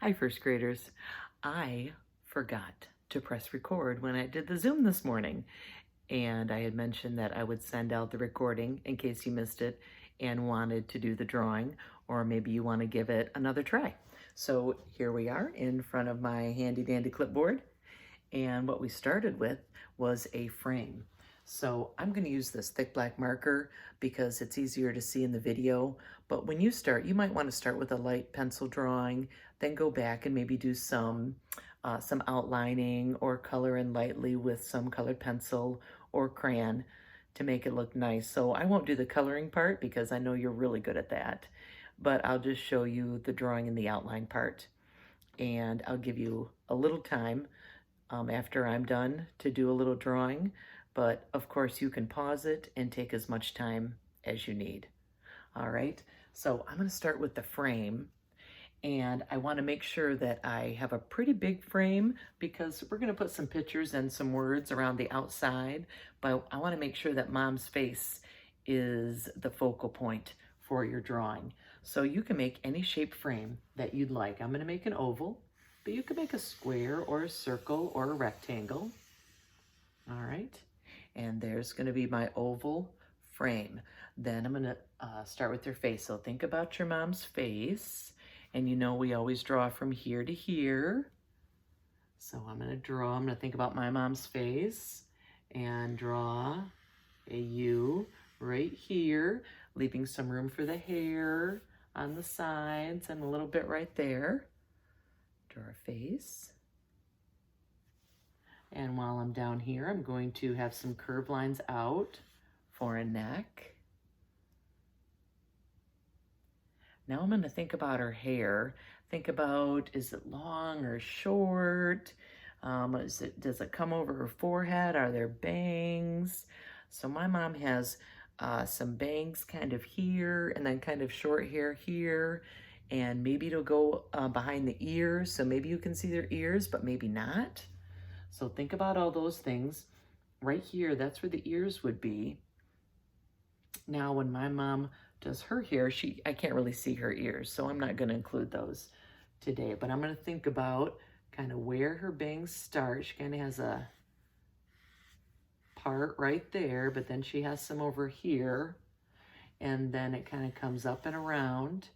Hi, first graders. I forgot to press record when I did the Zoom this morning. And I had mentioned that I would send out the recording in case you missed it and wanted to do the drawing, or maybe you want to give it another try. So here we are in front of my handy dandy clipboard. And what we started with was a frame. So I'm going to use this thick black marker because it's easier to see in the video. But when you start, you might want to start with a light pencil drawing, then go back and maybe do some outlining or color in lightly with some colored pencil or crayon to make it look nice. So I won't do the coloring part because I know you're really good at that, but I'll just show you the drawing and the outline part. And I'll give you a little time after I'm done to do a little drawing, but of course you can pause it and take as much time as you need. All right, so I'm going to start with the frame, and I want to make sure that I have a pretty big frame because we're going to put some pictures and some words around the outside, but I want to make sure that Mom's face is the focal point for your drawing. So you can make any shape frame that you'd like. I'm going to make an oval, but you can make a square or a circle or a rectangle. All right, and there's going to be my oval frame. Then I'm going to start with your face. So think about your mom's face, and you know we always draw from here to here. So I'm going to think about my mom's face and draw a U right here, leaving some room for the hair on the sides and a little bit right there. Draw a face. And while I'm down here, I'm going to have some curved lines out for a neck. Now I'm going to think about her hair. Think about, is it long or short? Does it come over her forehead? Are there bangs? So my mom has some bangs kind of here and then kind of short hair here. And maybe it'll go behind the ears. So maybe you can see their ears, but maybe not. So think about all those things. Right here, that's where the ears would be. Now, when my mom does her hair, I can't really see her ears, so I'm not going to include those today. But I'm going to think about kind of where her bangs start. She kind of has a part right there, but then she has some over here, and then it kind of comes up and around.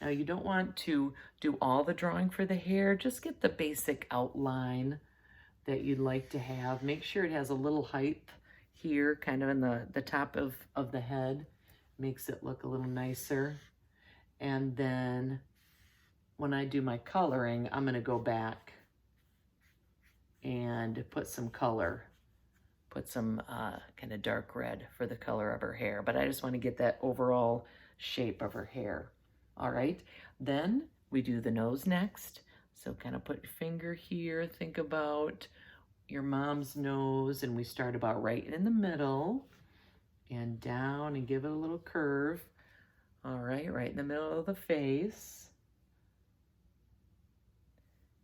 Now, you don't want to do all the drawing for the hair. Just get the basic outline that you'd like to have. Make sure it has a little height here, kind of in the top of the head. Makes it look a little nicer. And then when I do my coloring, I'm going to go back and put some color. Put some kind of dark red for the color of her hair. But I just want to get that overall shape of her hair. All right. Then we do the nose next. So kind of put your finger here, think about your mom's nose, and we start about right in the middle and down and give it a little curve. All right, right in the middle of the face.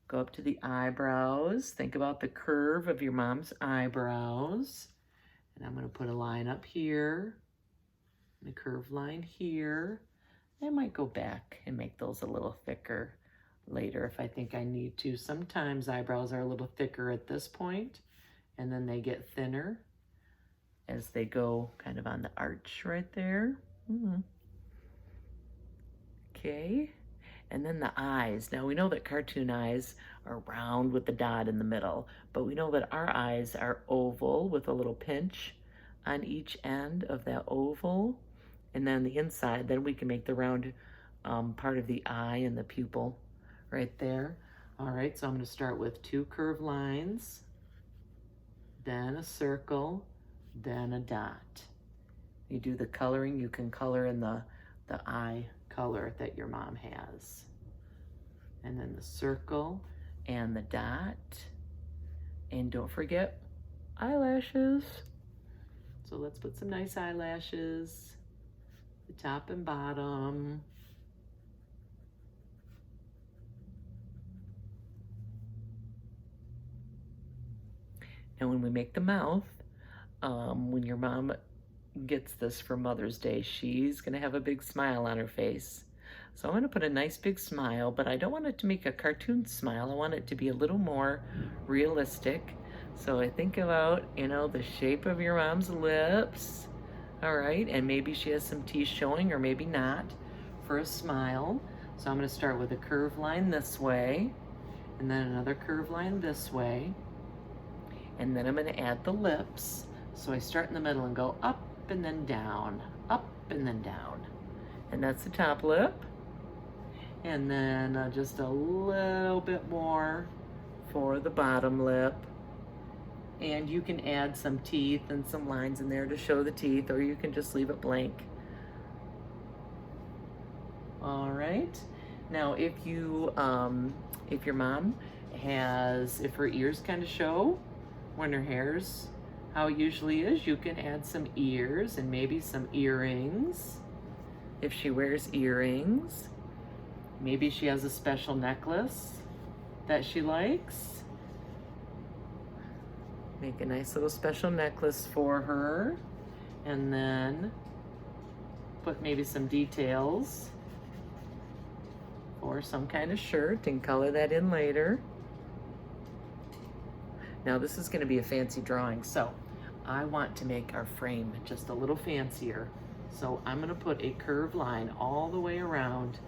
Go up to the eyebrows. Think about the curve of your mom's eyebrows. And I'm going to put a line up here and a curved line here. I might go back and make those a little thicker later if I think I need to. Sometimes eyebrows are a little thicker at this point, and then they get thinner as they go kind of on the arch right there. Okay, and then the eyes. Now we know that cartoon eyes are round with the dot in the middle, but we know that our eyes are oval with a little pinch on each end of that oval. And then the inside, then we can make the round part of the eye and the pupil right there. All right, so I'm going to start with two curved lines, then a circle, then a dot. You do the coloring, you can color in the eye color that your mom has. And then the circle and the dot. And don't forget eyelashes. So let's put some nice eyelashes, the top and bottom. And when we make the mouth, when your mom gets this for Mother's Day, she's gonna have a big smile on her face. So I'm going to put a nice big smile, but I don't want it to make a cartoon smile. I want it to be a little more realistic. So I think about, the shape of your mom's lips. All right, and maybe she has some teeth showing or maybe not for a smile. So I'm going to start with a curved line this way, and then another curved line this way. And then I'm going to add the lips. So I start in the middle and go up and then down, up and then down. And that's the top lip. And then just a little bit more for the bottom lip. And you can add some teeth and some lines in there to show the teeth, or you can just leave it blank. All right. Now, if your mom if her ears kind of show when her hair's how it usually is, you can add some ears and maybe some earrings. If she wears earrings, maybe she has a special necklace that she likes. Make a nice little special necklace for her, and then put maybe some details or some kind of shirt and color that in later. Now this is going to be a fancy drawing, so I want to make our frame just a little fancier. So I'm going to put a curved line all the way around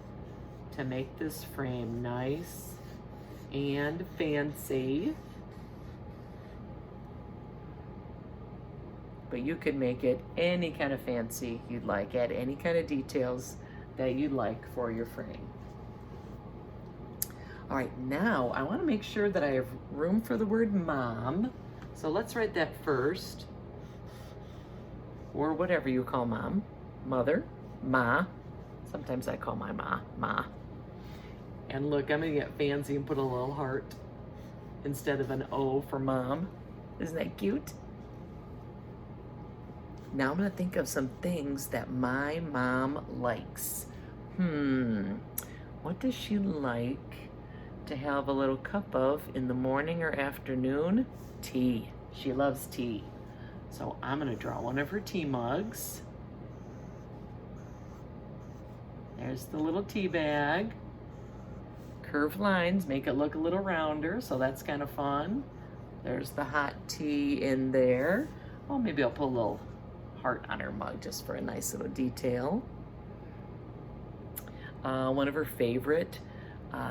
to make this frame nice and fancy. But you could make it any kind of fancy you'd like, add any kind of details that you'd like for your frame. All right, now I want to make sure that I have room for the word mom. So let's write that first, or whatever you call mom, mother, ma. Sometimes I call my ma. And look, I'm gonna get fancy and put a little heart instead of an O for mom. Isn't that cute? Now I'm gonna think of some things that my mom likes. What does she like to have a little cup of in the morning or afternoon? Tea. She loves tea. So I'm gonna draw one of her tea mugs. There's the little tea bag. Curved lines make it look a little rounder, so that's kind of fun. There's the hot tea in there. Oh, maybe I'll put a little heart on her mug just for a nice little detail. One of her favorite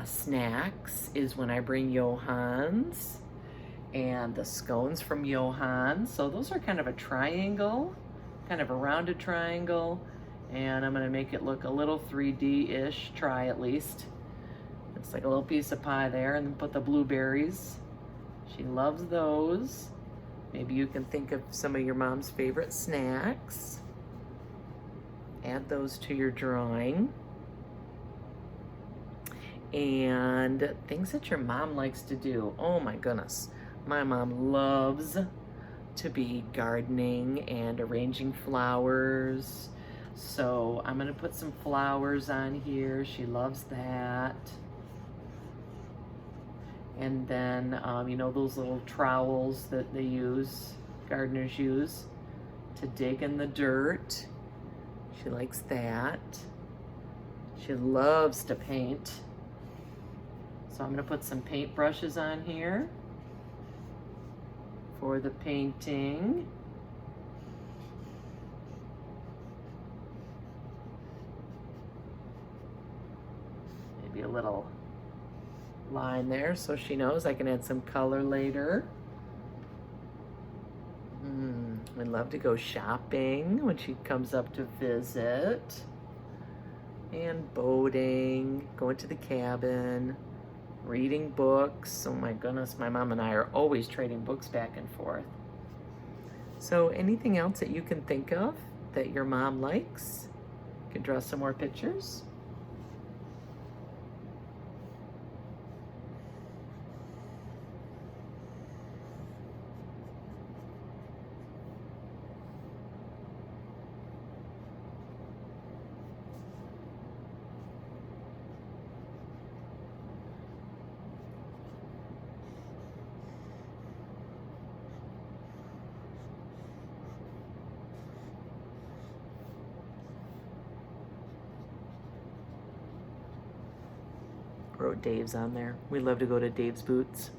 snacks is when I bring Johan's and the scones from Johan's. So those are kind of a triangle, kind of a rounded triangle, and I'm gonna make it look a little 3D-ish, try at least. It's like a little piece of pie there, and then put the blueberries. She loves those. Maybe you can think of some of your mom's favorite snacks. Add those to your drawing. And things that your mom likes to do. Oh my goodness. My mom loves to be gardening and arranging flowers. So I'm gonna put some flowers on here. She loves that. And then, those little trowels that they use, gardeners use, to dig in the dirt. She likes that. She loves to paint. So I'm gonna put some paint brushes on here for the painting. Maybe a little line there so she knows I can add some color later. We'd love to go shopping when she comes up to visit. And boating, going to the cabin, reading books. Oh my goodness, my mom and I are always trading books back and forth. So anything else that you can think of that your mom likes? You can draw some more pictures. Wrote Dave's on there. We love to go to Dave's Boots.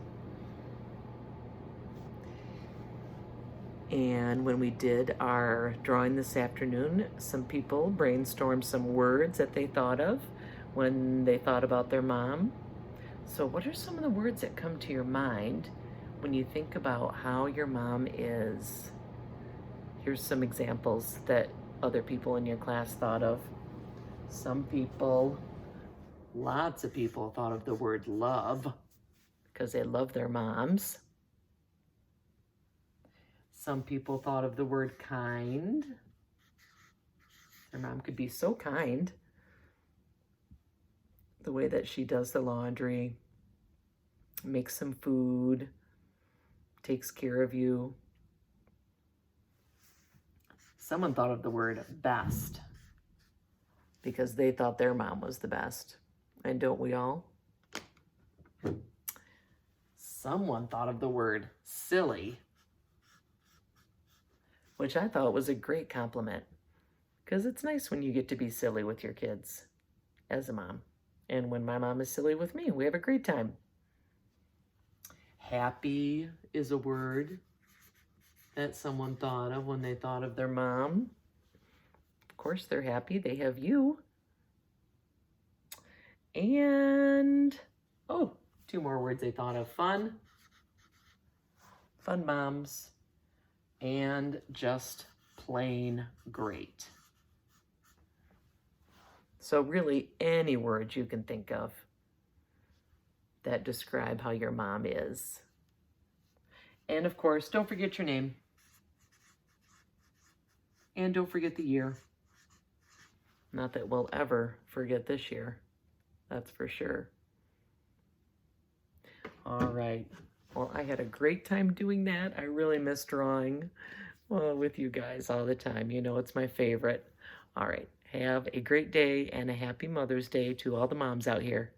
And when we did our drawing this afternoon, some people brainstormed some words that they thought of when they thought about their mom. So what are some of the words that come to your mind when you think about how your mom is? Here's some examples that other people in your class thought of. Some people, lots of people thought of the word love because they love their moms. Some people thought of the word kind. Their mom could be so kind. The way that she does the laundry, makes some food, takes care of you. Someone thought of the word best because they thought their mom was the best. And don't we all? Someone thought of the word silly, which I thought was a great compliment because it's nice when you get to be silly with your kids as a mom. And when my mom is silly with me, we have a great time. Happy is a word that someone thought of when they thought of their mom. Of course, they're happy. They have you. And, oh, 2 more words they thought of. Fun. Fun moms. And just plain great. So really any words you can think of that describe how your mom is. And of course, don't forget your name. And don't forget the year. Not that we'll ever forget this year. That's for sure. All right. Well, I had a great time doing that. I really miss drawing with you guys all the time. You know, it's my favorite. All right. Have a great day and a happy Mother's Day to all the moms out here.